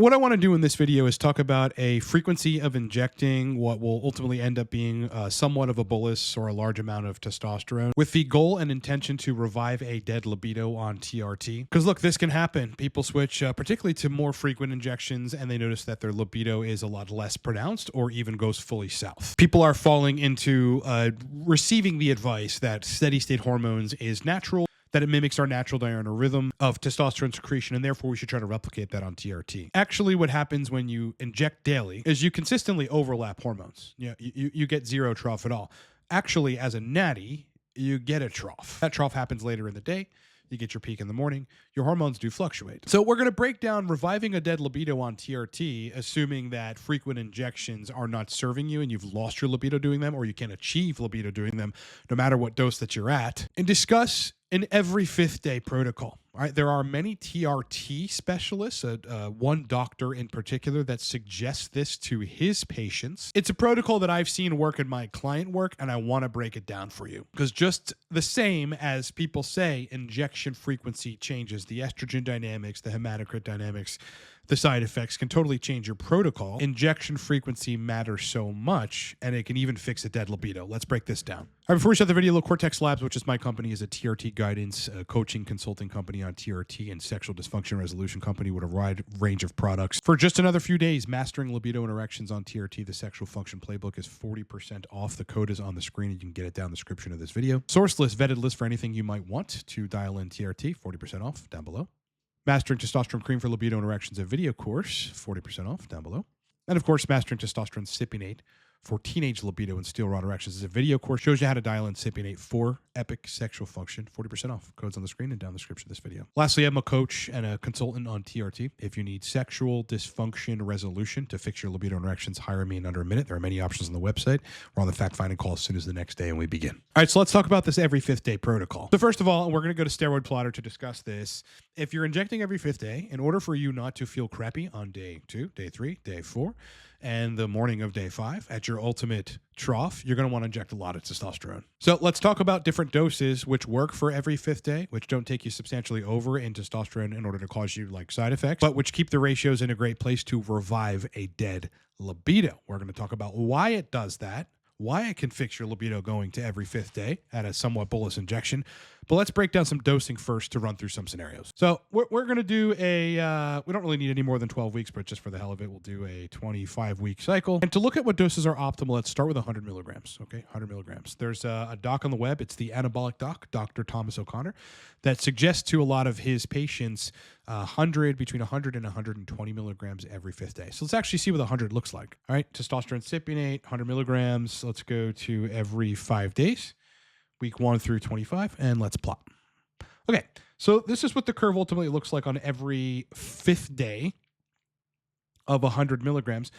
What I want to do in this video is talk about a frequency of injecting what will ultimately end up being somewhat of a bolus or a large amount of testosterone with the goal and intention to revive a dead libido on TRT. Because look, this can happen. People switch particularly to more frequent injections and they notice that their libido is a lot less pronounced or even goes fully south. People are falling into receiving the advice that steady state hormones is natural, that it mimics our natural diurnal rhythm of testosterone secretion, and therefore we should try to replicate that on TRT. Actually, what happens when you inject daily is you consistently overlap hormones. You get zero trough at all. Actually, as a natty, you get a trough. That trough happens later in the day. You get your peak in the morning. Your hormones do fluctuate. So we're going to break down reviving a dead libido on TRT, assuming that frequent injections are not serving you and you've lost your libido doing them, or you can't achieve libido doing them no matter what dose that you're at, and discuss an every fifth day protocol. All right, there are many TRT specialists, one doctor in particular that suggests this to his patients. It's a protocol that I've seen work in my client work, and I want to break it down for you. Because just the same as people say injection frequency changes the estrogen dynamics, the hematocrit dynamics, the side effects can totally change your protocol. Injection frequency matters so much, and it can even fix a dead libido. Let's break this down. All right, before we start the video, look, Cortex Labs, which is my company, is a TRT guidance, coaching, consulting company on TRT and sexual dysfunction resolution company with a wide range of products. For just another few days, mastering libido and erections on TRT, the sexual function playbook is 40% off. The code is on the screen, and you can get it down in the description of this video. Source list, vetted list for anything you might want to dial in TRT, 40% off down below. Mastering Testosterone Cream for Libido and Erections, a video course, 40% off down below. And of course, Mastering Testosterone Cypionate for Teenage Libido and Steel Rod Erections is a video course, shows you how to dial in Cypionate for epic sexual function, 40% off. Code's on the screen and down the description of this video. Lastly, I'm a coach and a consultant on TRT. If you need sexual dysfunction resolution to fix your libido and erections, hire me in under a minute. There are many options on the website. We're on the fact-finding call as soon as the next day, and we begin. All right, so let's talk about this every fifth day protocol. So first of all, we're going to go to Steroid Plotter to discuss this. If you're injecting every fifth day, in order for you not to feel crappy on day 2, day 3, day 4, and the morning of day 5 at your ultimate trough, you're going to want to inject a lot of testosterone. So let's talk about different doses which work for every fifth day, which don't take you substantially over in testosterone in order to cause you like side effects, but which keep the ratios in a great place to revive a dead libido. We're going to talk about why it does that, why it can fix your libido going to every fifth day at a somewhat bolus injection. But let's break down some dosing first to run through some scenarios. So we're going to do a, we don't really need any more than 12 weeks, but just for the hell of it, we'll do a 25-week cycle. And to look at what doses are optimal, let's start with 100 milligrams, okay? 100 milligrams. There's a doc on the web. It's the anabolic doc, Dr. Thomas O'Connor, that suggests to a lot of his patients between 100 and 120 milligrams every fifth day. So let's actually see what 100 looks like. All right, testosterone cypionate, 100 milligrams. Let's go to every 5 days. Week 1 through 25, and let's plot. Okay, so this is what the curve ultimately looks like on every fifth day of 100 milligrams.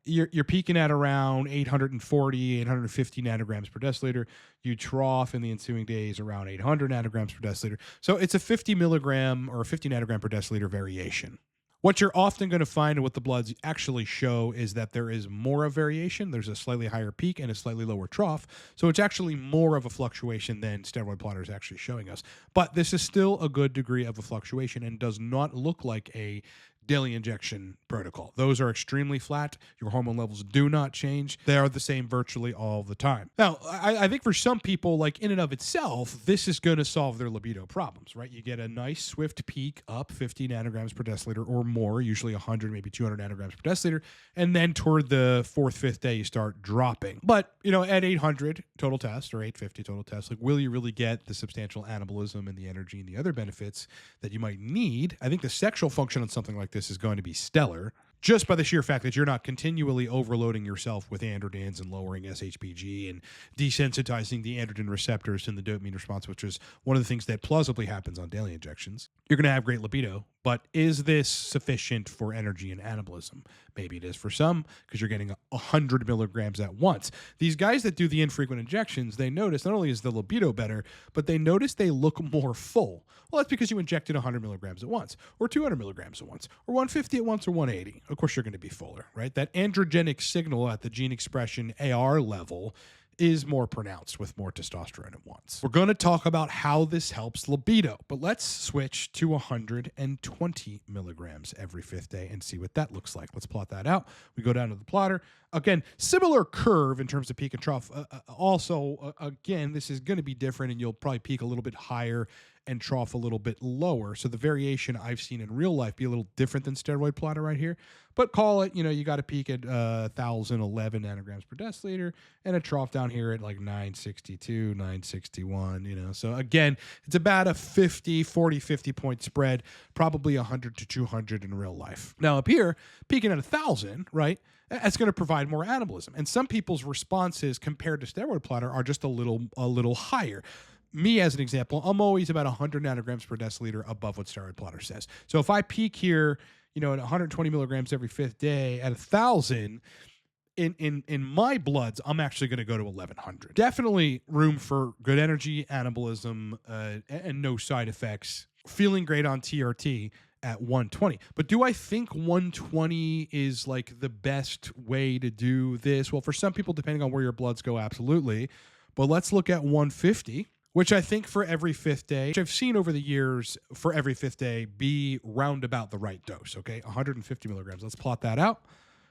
You're peaking at around 840, 850 nanograms per deciliter. You trough in the ensuing days around 800 nanograms per deciliter. So it's a 50 milligram or 50 nanogram per deciliter variation. What you're often going to find and what the bloods actually show is that there is more of variation. There's a slightly higher peak and a slightly lower trough. So it's actually more of a fluctuation than Steroid Plotter is actually showing us. But this is still a good degree of a fluctuation and does not look like a daily injection protocol. Those are extremely flat. Your hormone levels do not change. They are the same virtually all the time. Now, I think for some people, like in and of itself, this is going to solve their libido problems, right? You get a nice swift peak up 50 nanograms per deciliter or more, usually 100, maybe 200 nanograms per deciliter. And then toward the 4th, 5th day, you start dropping. But, you know, at 800 total test or 850 total test, like will you really get the substantial anabolism and the energy and the other benefits that you might need? I think the sexual function on something like this is going to be stellar just by the sheer fact that you're not continually overloading yourself with androgens and lowering SHBG and desensitizing the androgen receptors in the dopamine response, which is one of the things that plausibly happens on daily injections. You're going to have great libido, but is this sufficient for energy and anabolism? Maybe it is for some because you're getting 100 milligrams at once. These guys that do the infrequent injections, they notice not only is the libido better, but they notice they look more full. Well, that's because you injected 100 milligrams at once, or 200 milligrams at once, or 150 at once, or 180. Of course, you're going to be fuller, right? That androgenic signal at the gene expression AR level is more pronounced with more testosterone at once. We're going to talk about how this helps libido, but let's switch to 120 milligrams every 5th day and see what that looks like. Let's plot that out. We go down to the plotter. Again, similar curve in terms of peak and trough. Again, this is going to be different, and you'll probably peak a little bit higher and trough a little bit lower. So the variation I've seen in real life be a little different than steroid plotter right here. But call it, you got to peak at 1,011 nanograms per deciliter and a trough down here at like 962, 961, So again, it's about a 50 point spread, probably 100 to 200 in real life. Now up here, peaking at 1,000, right? That's going to provide more anabolism. And some people's responses compared to steroid plotter are just a little higher. Me, as an example, I'm always about 100 nanograms per deciliter above what steroid plotter says. So if I peak here, at 120 milligrams every 5th day at 1,000, in my bloods, I'm actually going to go to 1,100. Definitely room for good energy, anabolism, and no side effects. Feeling great on TRT at 120. But do I think 120 is like the best way to do this? Well, for some people, depending on where your bloods go, absolutely. But let's look at 150. Which I think for every 5th day, which I've seen over the years for every 5th day be roundabout the right dose, okay? 150 milligrams. Let's plot that out.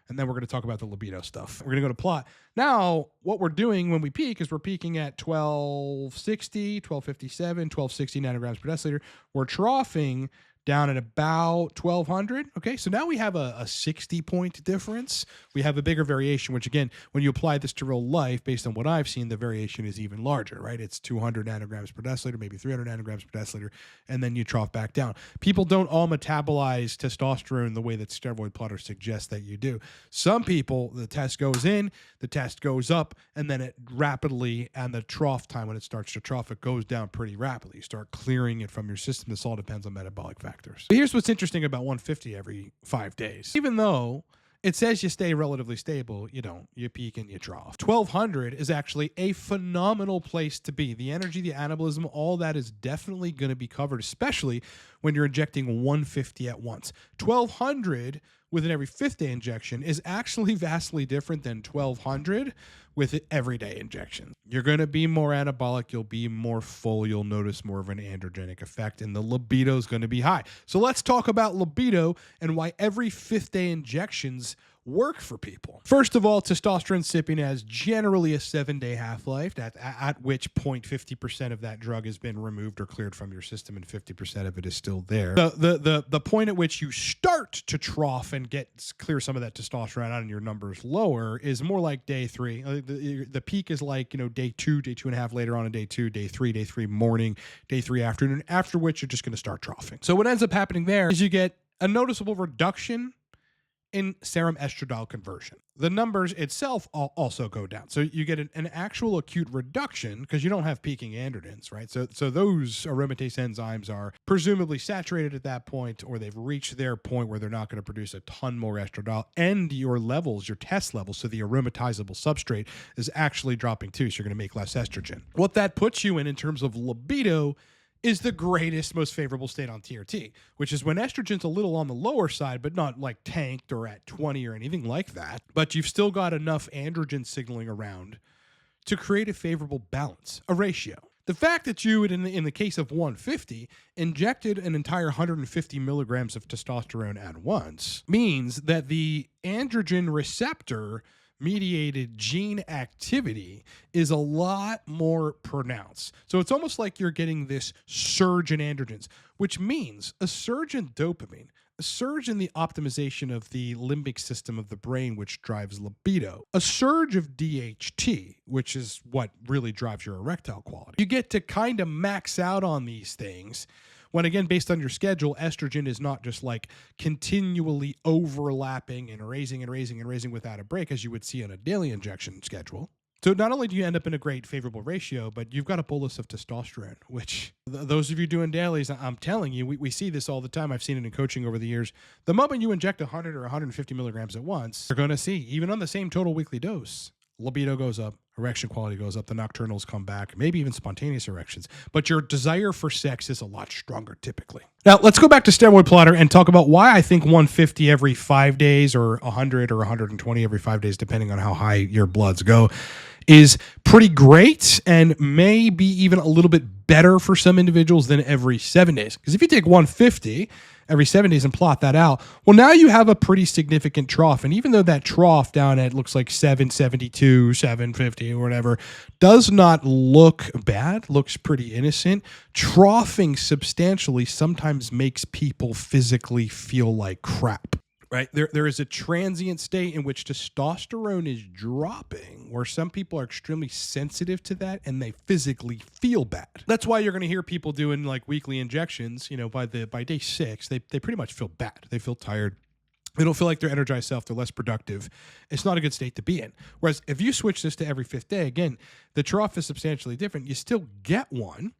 And then we're going to talk about the libido stuff. We're going to go to plot. Now, what we're doing when we peak is we're peaking at 1260, 1257, 1260 nanograms per deciliter. We're troughing down at about 1,200. Okay, so now we have a 60-point difference. We have a bigger variation, which again, when you apply this to real life, based on what I've seen, the variation is even larger, right? It's 200 nanograms per deciliter, maybe 300 nanograms per deciliter, and then you trough back down. People don't all metabolize testosterone the way that steroid plotter suggests that you do. Some people, the test goes in, the test goes up, and then it rapidly, and the trough time when it starts to trough, it goes down pretty rapidly. You start clearing it from your system. This all depends on metabolic factors. But here's what's interesting about 150 every 5 days. Even though it says you stay relatively stable, you don't. You peak and you trough. 1,200 is actually a phenomenal place to be. The energy, the anabolism, all that is definitely going to be covered, especially when you're injecting 150 at once. 1,200 with an every 5th day injection is actually vastly different than 1,200 with everyday injection. You're going to be more anabolic, you'll be more full, you'll notice more of an androgenic effect, and the libido is going to be high. So let's talk about libido and why every 5th day injections work for people. First of all, testosterone sipping has generally a 7-day half-life, at which point 50% of that drug has been removed or cleared from your system and 50% of it is still there. The point at which you start to trough and clear some of that testosterone out and your numbers lower is more like day 3. The peak is like, day 2, day 2.5 later on in day 2, day 3 morning, day 3 afternoon, after which you're just going to start troughing. So what ends up happening there is you get a noticeable reduction in serum estradiol conversion. The numbers itself also go down. So you get an actual acute reduction because you don't have peaking androgens, right? So those aromatase enzymes are presumably saturated at that point, or they've reached their point where they're not going to produce a ton more estradiol, and your levels, your test levels, so the aromatizable substrate is actually dropping too, so you're going to make less estrogen. What that puts you in terms of libido is the greatest, most favorable state on TRT, which is when estrogen's a little on the lower side, but not like tanked or at 20 or anything like that. But you've still got enough androgen signaling around to create a favorable balance, a ratio. The fact that you, in the case of 150, injected an entire 150 milligrams of testosterone at once means that the androgen receptor mediated gene activity is a lot more pronounced. So it's almost like you're getting this surge in androgens, which means a surge in dopamine, a surge in the optimization of the limbic system of the brain, which drives libido, a surge of DHT, which is what really drives your erectile quality. You get to kind of max out on these things when, again, based on your schedule, estrogen is not just like continually overlapping and raising without a break, as you would see on a daily injection schedule. So not only do you end up in a great favorable ratio, but you've got a bolus of testosterone, which those of you doing dailies, I'm telling you, we see this all the time. I've seen it in coaching over the years. The moment you inject 100 or 150 milligrams at once, you're going to see, even on the same total weekly dose, libido goes up, erection quality goes up, the nocturnals come back, maybe even spontaneous erections. But your desire for sex is a lot stronger typically. Now, let's go back to steroid plotter and talk about why I think 150 every 5 days or 100 or 120 every 5 days, depending on how high your bloods go, is pretty great and maybe even a little bit better for some individuals than every 7 days. Because if you take 150 every 7 days and plot that out, well, now you have a pretty significant trough. And even though that trough down at looks like 772, 750 or whatever does not look bad, looks pretty innocent, troughing substantially sometimes makes people physically feel like crap. Right? There is a transient state in which testosterone is dropping where some people are extremely sensitive to that and they physically feel bad. That's why you're going to hear people doing like weekly injections, by day 6, they pretty much feel bad. They feel tired. They don't feel like their energized self. They're less productive. It's not a good state to be in. Whereas if you switch this to every 5th day, again, the trough is substantially different. You still get one,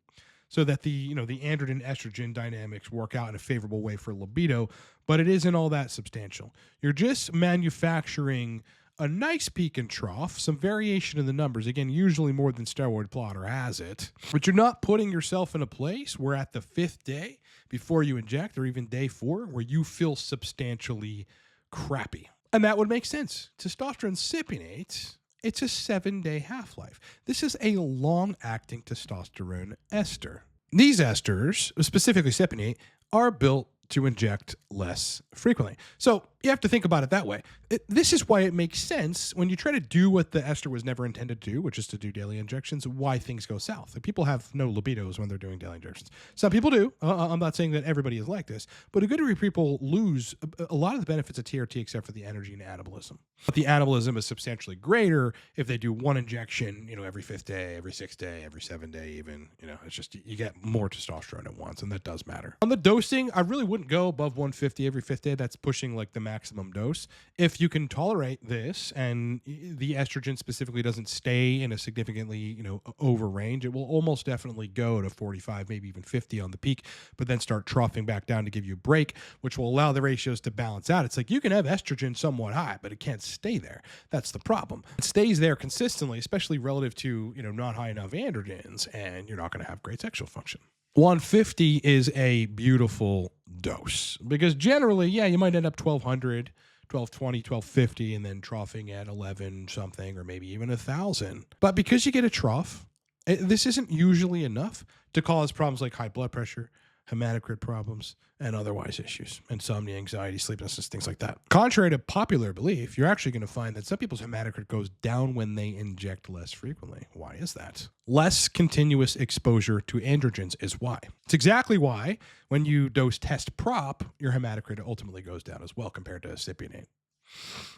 so that the androgen estrogen dynamics work out in a favorable way for libido, but it isn't all that substantial. You're just manufacturing a nice peak and trough, some variation in the numbers, again, usually more than steroid plotter has it, but you're not putting yourself in a place where at the 5th day before you inject, or even day 4, where you feel substantially crappy. And that would make sense. Testosterone cypionate, it's a 7-day half-life. This is a long-acting testosterone ester. These esters, specifically cypionate, are built to inject less frequently. So you have to think about it that way. This is why it makes sense when you try to do what the ester was never intended to do, which is to do daily injections, why things go south. Like, people have no libidos when they're doing daily injections. Some people do. I'm not saying that everybody is like this, but a good degree of people lose a lot of the benefits of TRT except for the energy and anabolism. But the anabolism is substantially greater if they do one injection, every 5th day, every 6th day, every 7th day even. It's just you get more testosterone at once, and that does matter. On the dosing, I really wouldn't go above 150 every 5th day. That's pushing like the maximum dose. If you can tolerate this and the estrogen specifically doesn't stay in a significantly, over range, it will almost definitely go to 45, maybe even 50 on the peak, but then start troughing back down to give you a break, which will allow the ratios to balance out. It's like you can have estrogen somewhat high, but it can't stay there. That's the problem. It stays there consistently, especially relative to, not high enough androgens, and you're not going to have great sexual function. 150 is a beautiful dose because generally, you might end up 1200, 1220, 1250, and then troughing at 11 something or maybe even 1000. But because you get a trough, this isn't usually enough to cause problems like high blood pressure, hematocrit problems, and otherwise issues, insomnia, anxiety, sleeplessness, things like that. Contrary to popular belief, you're actually going to find that some people's hematocrit goes down when they inject less frequently. Why is that? Less continuous exposure to androgens is why. It's exactly why when you dose test prop, your hematocrit ultimately goes down as well compared to cypionate.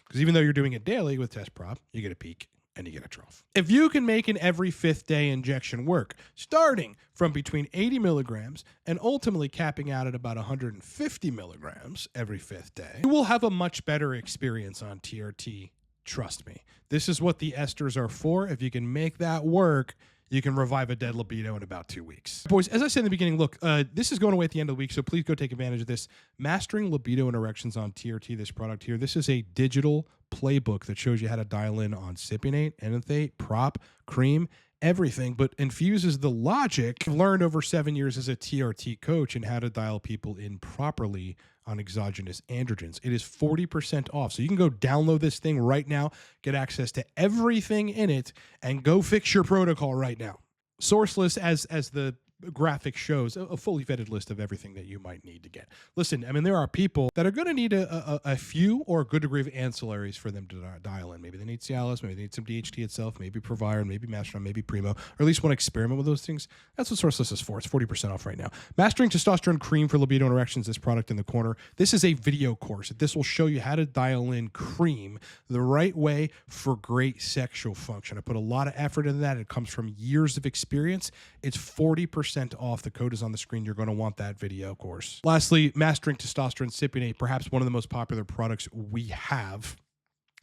Because even though you're doing it daily with test prop, you get a peak and you get a trough. If you can make an every 5th day injection work, starting from between 80 milligrams and ultimately capping out at about 150 milligrams every 5th day, you will have a much better experience on TRT. Trust me. This is what the esters are for. If you can make that work, you can revive a dead libido in about 2 weeks. Boys, as I said in the beginning, look, this is going away at the end of the week, so please go take advantage of this. Mastering Libido and Erections on TRT, this product here. This is a digital playbook that shows you how to dial in on cypionate, enanthate, prop, cream, everything, but infuses the logic I've learned over 7 years as a TRT coach and how to dial people in properly on exogenous androgens. It is 40% off. So you can go download this thing right now, get access to everything in it, and go fix your protocol right now. Sourceless, as the graphic shows, a fully vetted list of everything that you might need to get. Listen, I mean, there are people that are going to need a few or a good degree of ancillaries for them to dial in. Maybe they need Cialis, maybe they need some DHT itself, maybe Proviron, maybe Masteron, maybe Primo, or at least want to experiment with those things. That's what Sourceless is for. It's 40% off right now. Mastering Testosterone Cream for Libido and Erections, this product in the corner. This is a video course. This will show you how to dial in cream the right way for great sexual function. I put a lot of effort into that. It comes from years of experience. It's 40% off. The code is on the screen. You're going to want that video course. Lastly, Mastering Testosterone Cypionate, perhaps one of the most popular products we have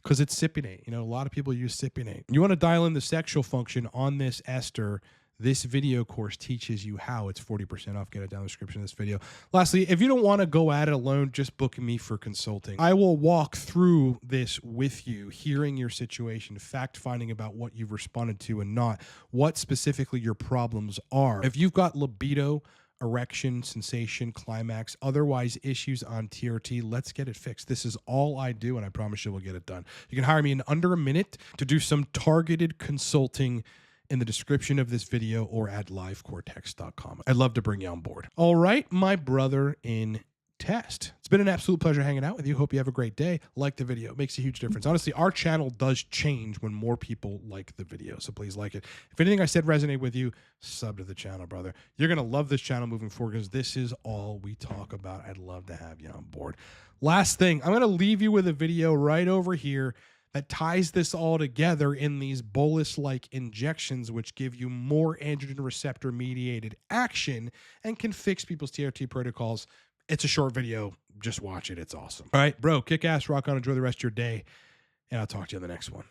because it's cypionate. A lot of people use cypionate. You want to dial in the sexual function on this ester This video course teaches you how. It's 40% off. Get it down in the description of this video. Lastly, if you don't want to go at it alone, just book me for consulting. I will walk through this with you, hearing your situation, fact-finding about what you've responded to and not, what specifically your problems are. If you've got libido, erection, sensation, climax, otherwise issues on TRT, let's get it fixed. This is all I do, and I promise you we'll get it done. You can hire me in under a minute to do some targeted consulting in the description of this video or at livecortex.com. I'd love to bring you on board. All right, my brother in test. It's been an absolute pleasure hanging out with you. Hope you have a great day. Like the video. It makes a huge difference. Honestly, our channel does change when more people like the video, so please like it. If anything I said resonated with you, sub to the channel, brother. You're going to love this channel moving forward because this is all we talk about. I'd love to have you on board. Last thing, I'm going to leave you with a video right over here that ties this all together in these bolus-like injections, which give you more androgen receptor-mediated action and can fix people's TRT protocols. It's a short video. Just watch it. It's awesome. All right, bro, kick ass, rock on, enjoy the rest of your day, and I'll talk to you in the next one.